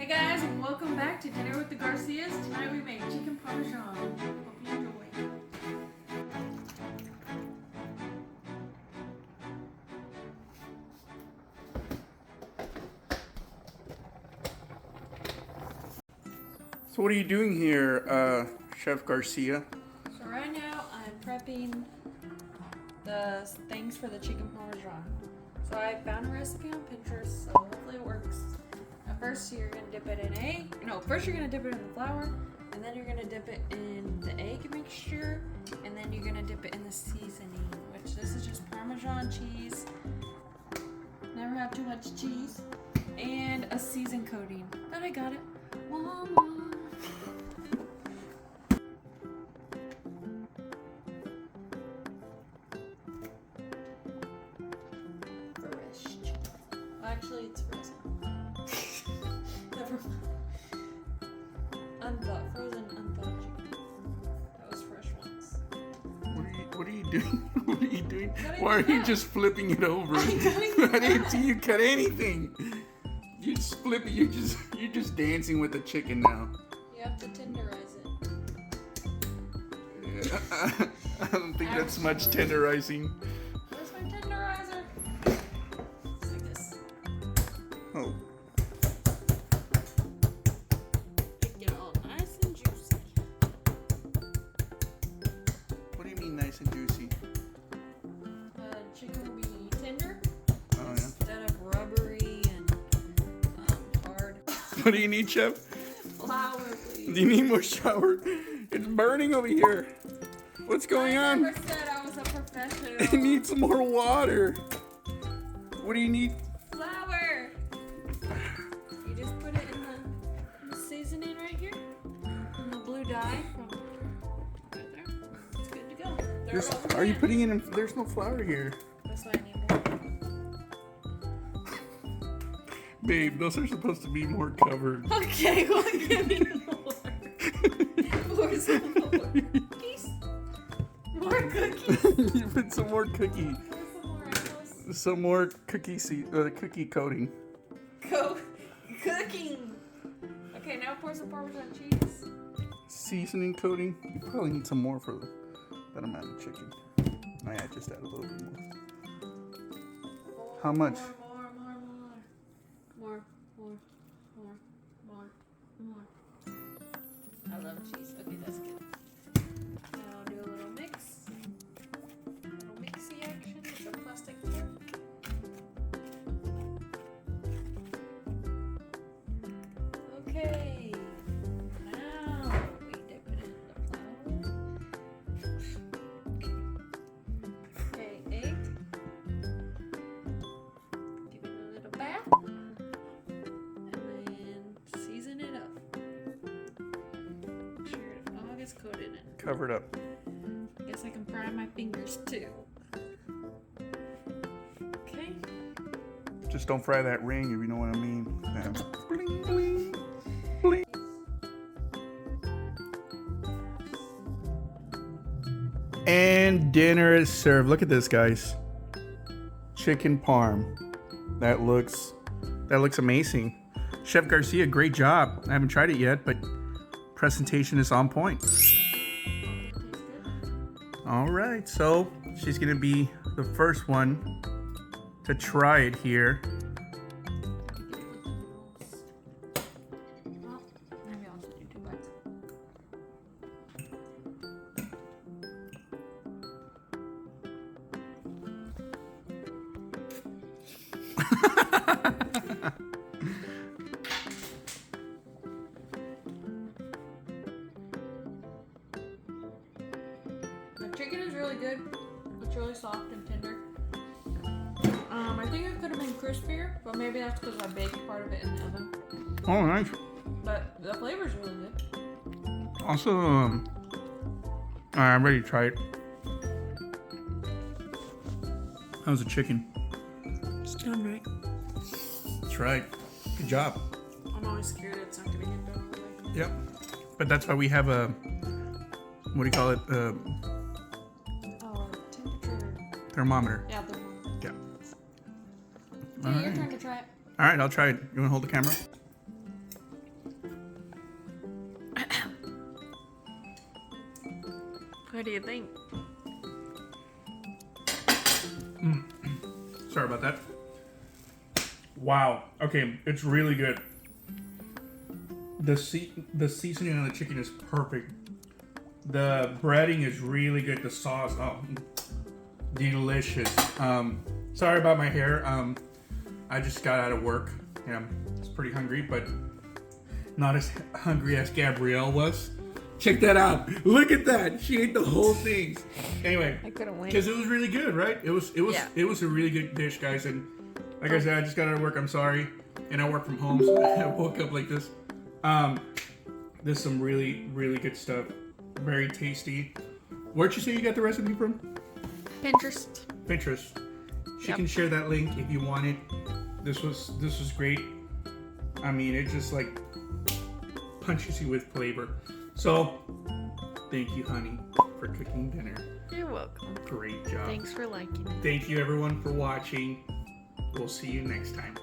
Hey guys, and welcome back to Dinner with the Garcias. Tonight we make chicken Parmesan. Hope you enjoy. So what are you doing here, Chef Garcia? So right now I'm prepping the things for the chicken Parmesan. So I found a recipe on Pinterest, so hopefully it works. At first you're going to dip it in egg. No, first you're going to dip it in the flour, and then you're going to dip it in the egg mixture, and then you're going to dip it in the seasoning, which this is just Parmesan cheese. Never have too much cheese. And a season coating. But I got it. Walmart. Actually, it's frozen. Never mind. Frozen, unthawed chicken. That was fresh ones. What are you doing? What are you doing? Why are you just flipping it over? I didn't see you cut anything. You just flip it. You're just dancing with the chicken now. You have to tenderize it. Yeah, I don't think that's much tenderizing. Where's my tenderizer? It's like this. Oh. Get it all nice and juicy. What do you mean nice and juicy? Chicken will be tender instead of rubbery and hard. What do you need, Chef? Flour, please. Do you need more shower? It's burning over here. What's going on? I never said I was a professional. It needs some more water. What do you need? Flour. You just put it in the seasoning right here. And the blue dye from right there. It's good to go. Throw it over Are you again. putting it in? There's no flour here. That's why I need more. Babe, those are supposed to be more covered. Okay, well, give me more. Pour some more cookies. More cookies. You put some more cookie. Pour some more apples. Some more cookie coating. Cooking. Okay, now pour some Parmesan cheese. Seasoning coating. You probably need some more for that amount of chicken. Oh yeah, just add a little bit more. How much? More. I love cheese. Okay, that's good. Now I'll do a little mix. Little mixy action with a plastic fork. Okay. Now we dip it in the flour. Okay, egg. Give it a little bath. And then season it up. Make sure it all gets coated in. Cover it up. I guess I can fry my fingers too. Okay. Just don't fry that ring, if you know what I mean. Yeah. Bling, bling, bling. And dinner is served. Look at this, guys. Chicken parm. That looks amazing. Chef Garcia, great job. I haven't tried it yet, but presentation is on point. Tastes good. All right, so she's gonna be the first one to try it here. Well, maybe I'll just do 2 bites. The chicken is really good. It's really soft and tender. I think it could have been crispier, but maybe that's because I baked part of it in the oven. Oh, nice. But the flavor's really good. Also, all right, I'm ready to try it. How's the chicken? It's done right. That's right. Good job. I'm always scared it's not gonna get done all the way. Yep. But that's why we have a, what do you call it? Temperature. Thermometer. Yeah, the one. Yeah. Yeah, your turn to try it. All right, I'll try it. You want to hold the camera? What do you think? Sorry about that. Wow. Okay, it's really good. The seasoning on the chicken is perfect. The breading is really good. The sauce, oh, delicious. Sorry about my hair. I just got out of work. Yeah, I was pretty hungry, but not as hungry as Gabrielle was. Check that out. Look at that. She ate the whole thing. Anyway, I couldn't wait. because it was really good, right? It was a really good dish, guys. And like I said, I just got out of work. I'm sorry, and I work from home, so I woke up like this. There's some really, really good stuff. Very tasty. Where'd you say you got the recipe from? Pinterest. Pinterest. She Yep. can share that link if you want it. This was great. I mean, it just like punches you with flavor. So, thank you, honey, for cooking dinner. You're welcome. Great job. Thanks for liking it. Thank you, everyone, for watching. We'll see you next time.